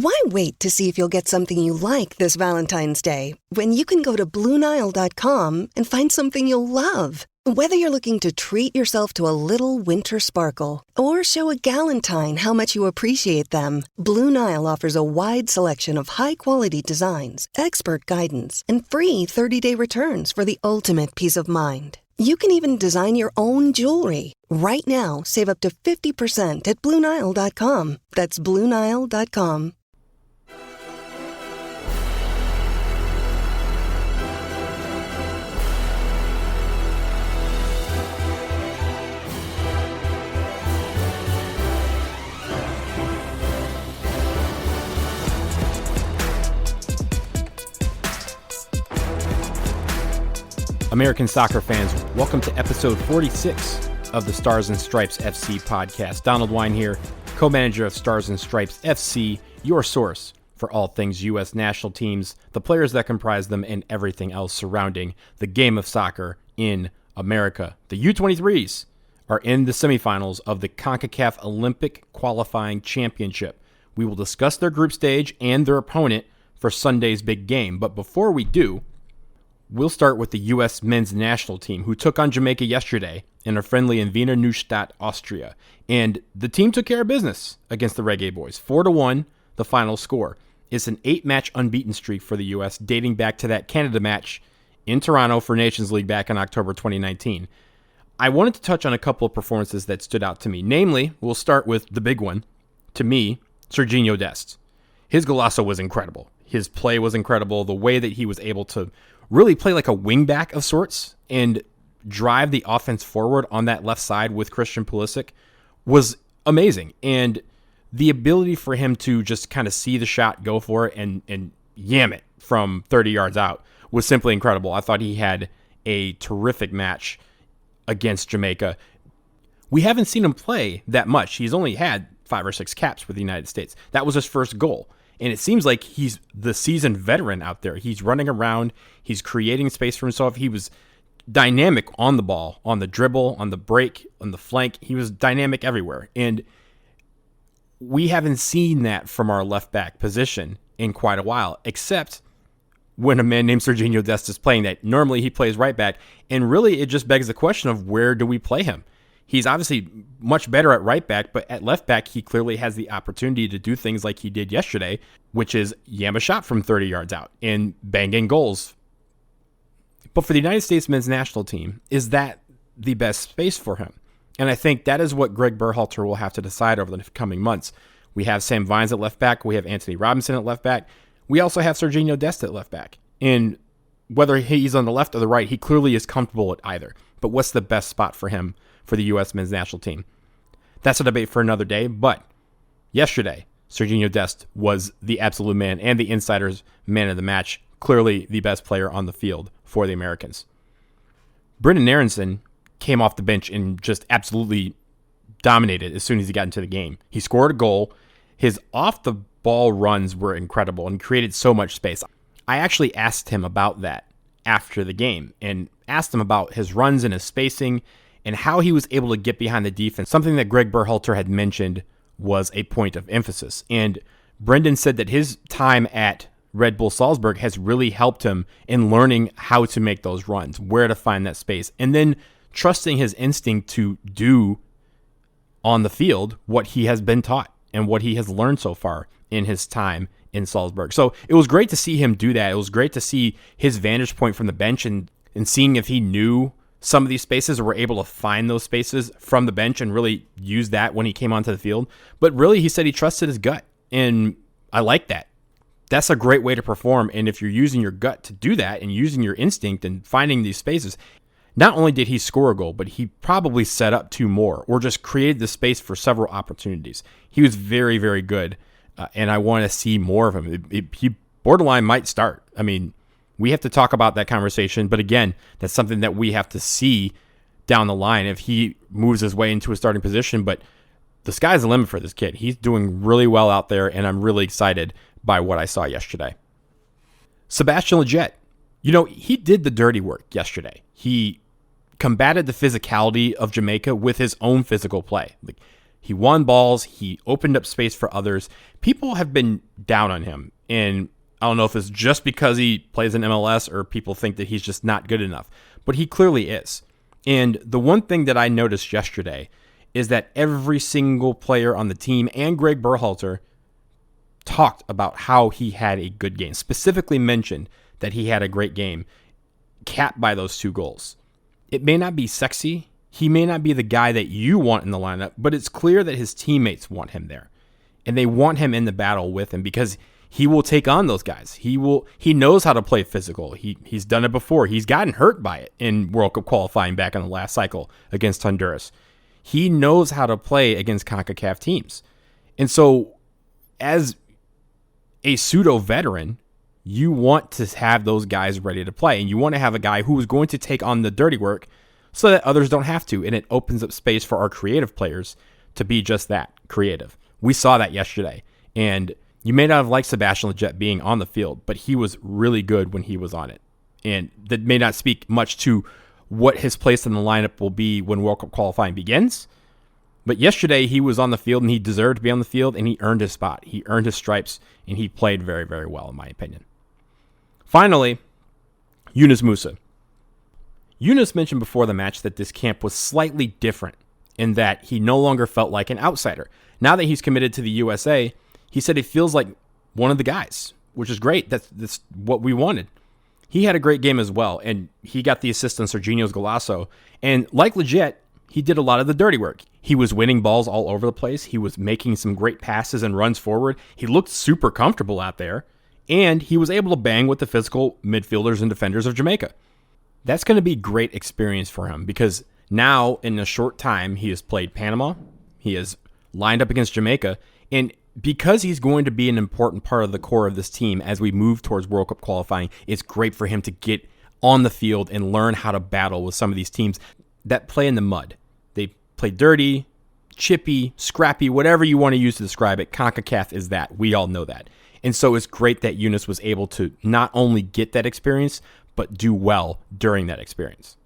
Why wait to see if you'll get something you like this Valentine's Day when you can go to BlueNile.com and find something you'll love? Whether you're looking to treat yourself to a little winter sparkle or show a galentine how much you appreciate them, Blue Nile offers a wide selection of high-quality designs, expert guidance, and free 30-day returns for the ultimate peace of mind. You can even design your own jewelry. Right now, save up to 50% at BlueNile.com. That's BlueNile.com. American soccer fans, welcome to episode 46 of the Stars and Stripes FC podcast. Donald Wine here, co-manager of Stars and Stripes FC, your source for all things U.S. national teams, the players that comprise them, and everything else surrounding the game of soccer in America. The U-23s are in the semifinals of the CONCACAF Olympic Qualifying Championship. We will discuss their group stage and their opponent for Sunday's big game, but before we do, we'll start with the U.S. men's national team, who took on Jamaica yesterday in a friendly in Wiener Neustadt, Austria. And the team took care of business against the Reggae Boys. 4-1, the final score. It's an 8-match unbeaten streak for the U.S., dating back to that Canada match in Toronto for Nations League back in October 2019. I wanted to touch on a couple of performances that stood out to me. Namely, we'll start with the big one, to me, Sergiño Dest. His golazo was incredible. His play was incredible. The way that he was able to really play like a wingback of sorts and drive the offense forward on that left side with Christian Pulisic was amazing. And the ability for him to just kind of see the shot, go for it, and yam it from 30 yards out was simply incredible. I thought he had a terrific match against Jamaica. We haven't seen him play that much. He's only had 5 or 6 caps with the United States. That was his first goal. And it seems like he's the seasoned veteran out there. He's running around. He's creating space for himself. He was dynamic on the ball, on the dribble, on the break, on the flank. He was dynamic everywhere. And we haven't seen that from our left back position in quite a while, except when a man named Sergiño Dest is playing that. Normally he plays right back. And really it just begs the question of where do we play him? He's obviously much better at right back, but at left back, he clearly has the opportunity to do things like he did yesterday, which is yam a shot from 30 yards out and bang in goals. But for the United States men's national team, is that the best space for him? And I think that is what Greg Berhalter will have to decide over the coming months. We have Sam Vines at left back. We have Anthony Robinson at left back. We also have Sergiño Dest at left back. And whether he's on the left or the right, he clearly is comfortable at either. But what's the best spot for him for the U.S. men's national team? That's a debate for another day, but yesterday, Sergiño Dest was the absolute man and the insider's man of the match, clearly the best player on the field for the Americans. Brenden Aaronson came off the bench and just absolutely dominated as soon as he got into the game. He scored a goal. His off-the-ball runs were incredible and created so much space. I actually asked him about that after the game and asked him about his runs and his spacing and how he was able to get behind the defense. Something that Greg Berhalter had mentioned was a point of emphasis. And Brenden said that his time at Red Bull Salzburg has really helped him in learning how to make those runs, where to find that space, and then trusting his instinct to do on the field what he has been taught and what he has learned so far in his time in Salzburg. So it was great to see him do that. It was great to see his vantage point from the bench and seeing if he knew some of these spaces or were able to find those spaces from the bench and really use that when he came onto the field. But really, he said he trusted his gut, and I like that. That's a great way to perform, and if you're using your gut to do that and using your instinct and finding these spaces, not only did he score a goal, but he probably set up 2 more or just created the space for several opportunities. He was very, very good, and I want to see more of him. He borderline might start. I mean, we have to talk about that conversation, but again, that's something that we have to see down the line if he moves his way into a starting position. But the sky's the limit for this kid. He's doing really well out there, and I'm really excited by what I saw yesterday. Sebastian Lletget, he did the dirty work yesterday. He combated the physicality of Jamaica with his own physical play. Like, He won balls. He opened up space for others. People have been down on him. And I don't know if it's just because he plays in MLS or people think that he's just not good enough. But he clearly is. And the one thing that I noticed yesterday is that every single player on the team and Greg Berhalter talked about how he had a good game. Specifically mentioned that he had a great game, capped by those 2 goals. It may not be sexy. He may not be the guy that you want in the lineup, but it's clear that his teammates want him there. And they want him in the battle with him because he will take on those guys. He knows how to play physical. He's done it before. He's gotten hurt by it in World Cup qualifying back in the last cycle against Honduras. He knows how to play against CONCACAF teams. And so as a pseudo-veteran, you want to have those guys ready to play. And you want to have a guy who is going to take on the dirty work so that others don't have to. And it opens up space for our creative players to be just that, creative. We saw that yesterday. And you may not have liked Sebastian Lletget being on the field, but he was really good when he was on it. And that may not speak much to what his place in the lineup will be when World Cup qualifying begins. But yesterday he was on the field and he deserved to be on the field and he earned his spot. He earned his stripes and he played very, very well in my opinion. Finally, Yunus Musah. Yunus mentioned before the match that this camp was slightly different in that he no longer felt like an outsider. Now that he's committed to the USA, he said he feels like one of the guys, which is great. That's what we wanted. He had a great game as well, and he got the assist on Sergiño's golazo. And like Lletget, he did a lot of the dirty work. He was winning balls all over the place. He was making some great passes and runs forward. He looked super comfortable out there, and he was able to bang with the physical midfielders and defenders of Jamaica. That's going to be great experience for him because now, in a short time, he has played Panama. He has lined up against Jamaica, and because he's going to be an important part of the core of this team as we move towards World Cup qualifying, it's great for him to get on the field and learn how to battle with some of these teams that play in the mud. They play dirty, chippy, scrappy, whatever you want to use to describe it. CONCACAF is that. We all know that. And so it's great that Yunus was able to not only get that experience, but do well during that experience.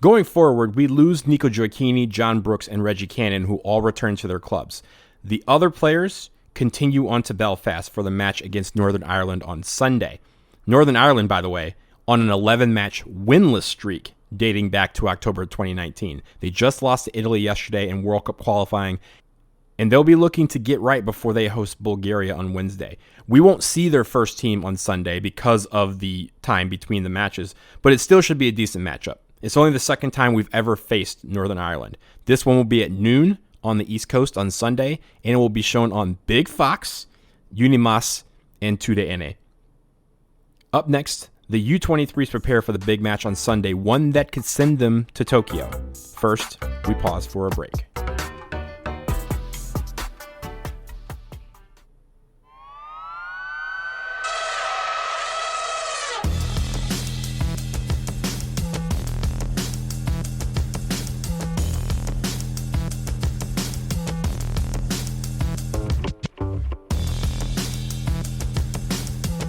Going forward, we lose Nico Gioacchini, John Brooks, and Reggie Cannon, who all return to their clubs. The other players continue on to Belfast for the match against Northern Ireland on Sunday. Northern Ireland, by the way, on an 11-match winless streak dating back to October 2019. They just lost to Italy yesterday in World Cup qualifying, and they'll be looking to get right before they host Bulgaria on Wednesday. We won't see their first team on Sunday because of the time between the matches, but it still should be a decent matchup. It's only the second time we've ever faced Northern Ireland. This one will be at noon on the East Coast on Sunday, and it will be shown on Big Fox, Unimas, and TUDN. Up next, the U-23s prepare for the big match on Sunday, one that could send them to Tokyo. First, we pause for a break.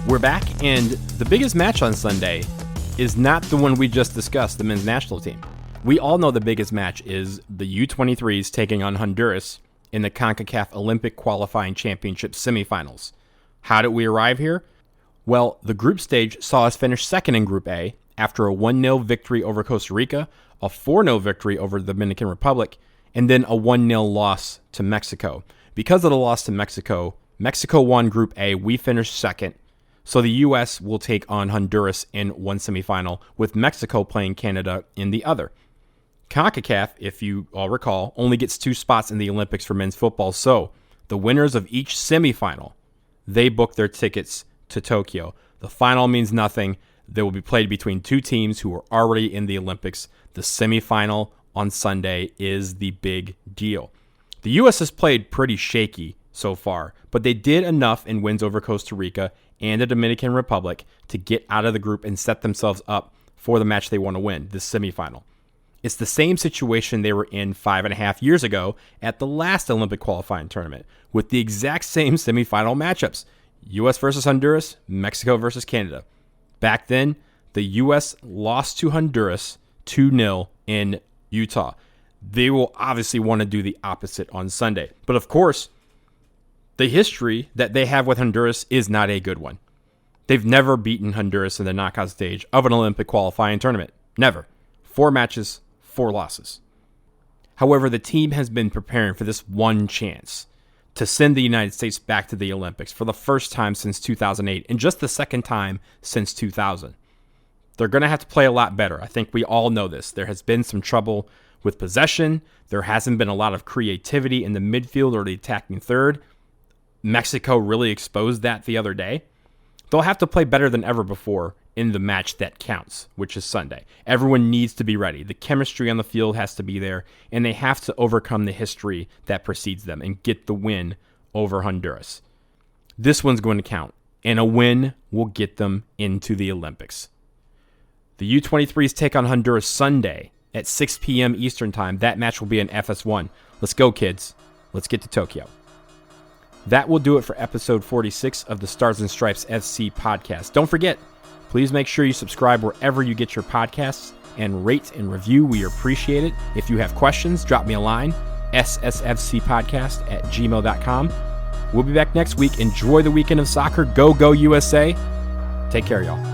We're back, and the biggest match on Sunday is not the one we just discussed, the men's national team. We all know the biggest match is the U-23s taking on Honduras in the CONCACAF Olympic Qualifying Championship semifinals. How did we arrive here? Well, the group stage saw us finish second in Group A after a 1-0 victory over Costa Rica, a 4-0 victory over the Dominican Republic, and then a 1-0 loss to Mexico. Because of the loss to Mexico, Mexico won Group A, we finished second. So the U.S. will take on Honduras in one semifinal, with Mexico playing Canada in the other. CONCACAF, if you all recall, only gets 2 spots in the Olympics for men's football, so the winners of each semifinal, they book their tickets to Tokyo. The final means nothing. They will be played between 2 teams who are already in the Olympics. The semifinal on Sunday is the big deal. The U.S. has played pretty shaky so far, but they did enough in wins over Costa Rica and the Dominican Republic to get out of the group and set themselves up for the match they want to win, the semifinal. It's the same situation they were in 5.5 years ago at the last Olympic qualifying tournament, with the exact same semifinal matchups. U.S. versus Honduras, Mexico versus Canada. Back then, the U.S. lost to Honduras 2-0 in Utah. they will obviously want to do the opposite on Sunday. But of course, the history that they have with Honduras is not a good one. They've never beaten Honduras in the knockout stage of an Olympic qualifying tournament. Never. 4 matches, 4 losses. However, the team has been preparing for this one chance to send the United States back to the Olympics for the first time since 2008 and just the second time since 2000. They're going to have to play a lot better. I think we all know this. There has been some trouble with possession. There hasn't been a lot of creativity in the midfield or the attacking third. Mexico really exposed that the other day. They'll have to play better than ever before in the match that counts, which is Sunday. Everyone needs to be ready. The chemistry on the field has to be there, and they have to overcome the history that precedes them and get the win over Honduras. This one's going to count, and a win will get them into the Olympics. The U-23s take on Honduras Sunday at 6 p.m. Eastern Time. That match will be in FS1. Let's go, kids. Let's get to Tokyo. That will do it for episode 46 of the Stars and Stripes FC podcast. Don't forget, please make sure you subscribe wherever you get your podcasts and rate and review. We appreciate it. If you have questions, drop me a line, ssfcpodcast@gmail.com. We'll be back next week. Enjoy the weekend of soccer. Go, go USA. Take care, y'all.